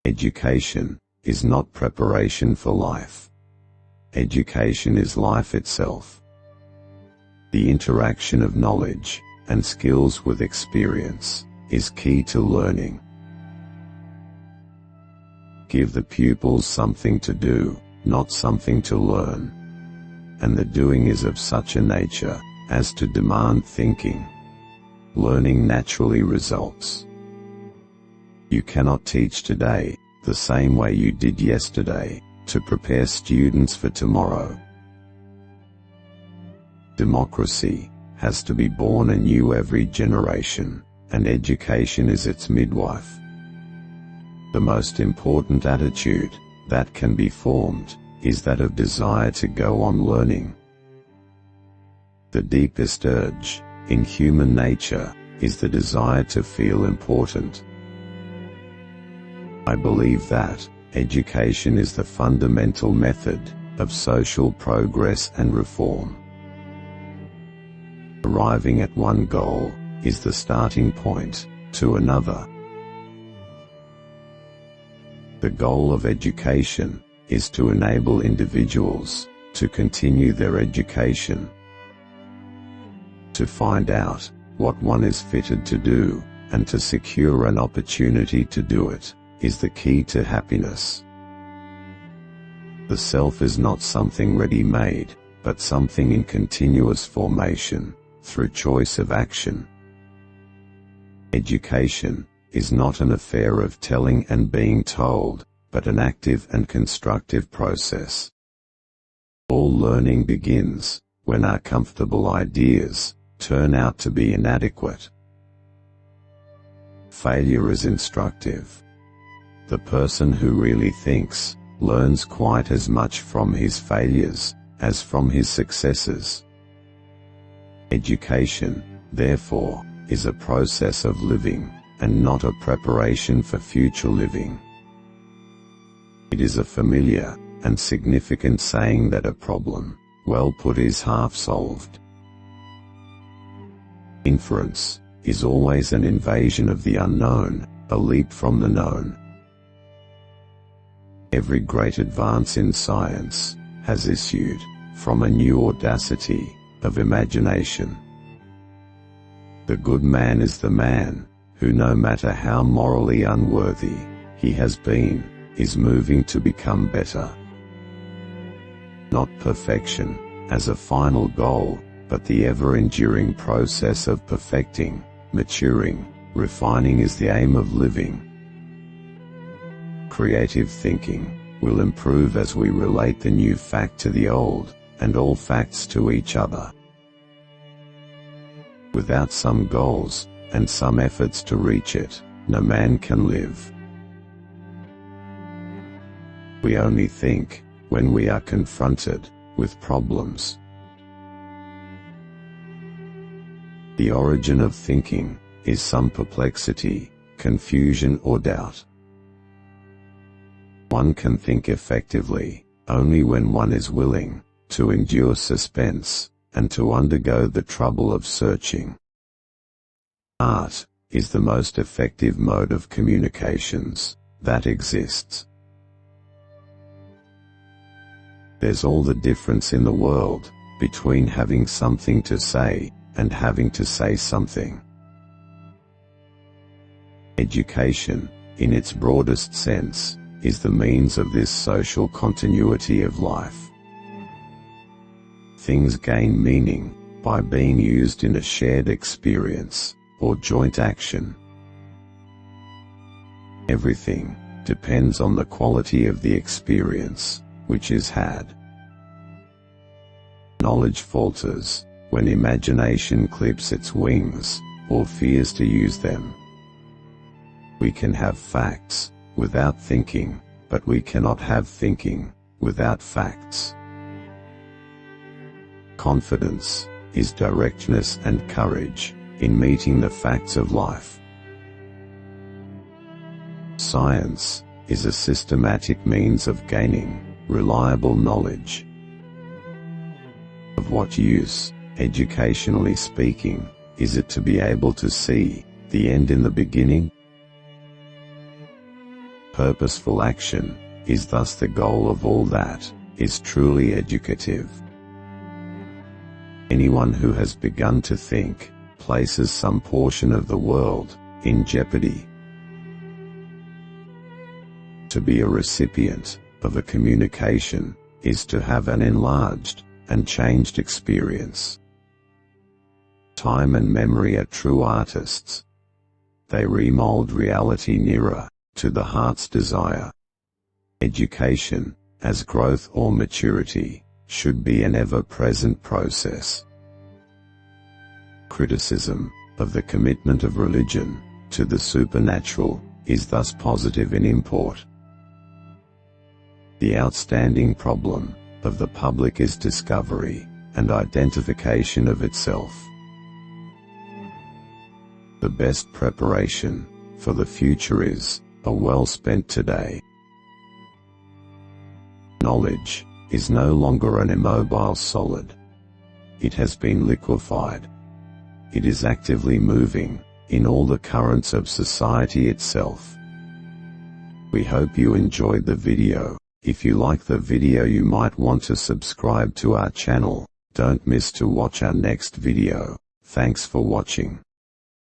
Education is not preparation for life. Education is life itself. The interaction of knowledge and skills with experience is key to learning. Give the pupils something to do, not something to learn. And the doing is of such a nature as to demand thinking. Learning naturally results. You cannot teach today the same way you did yesterday to prepare students for tomorrow. Democracy has to be born anew every generation, and education is its midwife. The most important attitude that can be formed is that of desire to go on learning. The deepest urge in human nature is the desire to feel important. I believe that education is the fundamental method of social progress and reform. Arriving at one goal is the starting point to another. The goal of education is to enable individuals to continue their education, to find out what one is fitted to do, and to secure an opportunity to do it, is the key to happiness. The self is not something ready-made, but something in continuous formation, through choice of action. Education is not an affair of telling and being told, but an active and constructive process. All learning begins when our comfortable ideas turn out to be inadequate. Failure is instructive. The person who really thinks learns quite as much from his failures as from his successes. Education, therefore, is a process of living, and not a preparation for future living. It is a familiar and significant saying that a problem well put is half solved. Inference is always an invasion of the unknown, a leap from the known. Every great advance in science has issued from a new audacity of imagination. The good man is the man who, no matter how morally unworthy he has been, is moving to become better. Not perfection as a final goal, but the ever-enduring process of perfecting, maturing, refining is the aim of living. Creative thinking will improve as we relate the new fact to the old, and all facts to each other. Without some goals, and some efforts to reach it, no man can live. We only think when we are confronted with problems. The origin of thinking is some perplexity, confusion or doubt. One can think effectively only when one is willing to endure suspense and to undergo the trouble of searching. Art is the most effective mode of communications that exists. There's all the difference in the world between having something to say and having to say something. Education, in its broadest sense, is the means of this social continuity of life. Things gain meaning by being used in a shared experience or joint action. Everything depends on the quality of the experience which is had. Knowledge falters when imagination clips its wings or fears to use them. We can have facts without thinking, but we cannot have thinking without facts. Confidence is directness and courage in meeting the facts of life. Science is a systematic means of gaining reliable knowledge. Of what use, educationally speaking, is it to be able to see the end in the beginning? Purposeful action is thus the goal of all that is truly educative. Anyone who has begun to think places some portion of the world in jeopardy. To be a recipient of a communication is to have an enlarged and changed experience. Time and memory are true artists. They remold reality nearer to the heart's desire. Education, as growth or maturity, should be an ever-present process. Criticism of the commitment of religion to the supernatural is thus positive in import. The outstanding problem of the public is discovery and identification of itself. The best preparation for the future is a well-spent today. Knowledge is no longer an immobile solid. It has been liquefied. It is actively moving in all the currents of society itself. We hope you enjoyed the video. If you like the video, you might want to subscribe to our channel. Don't miss to watch our next video. Thanks for watching.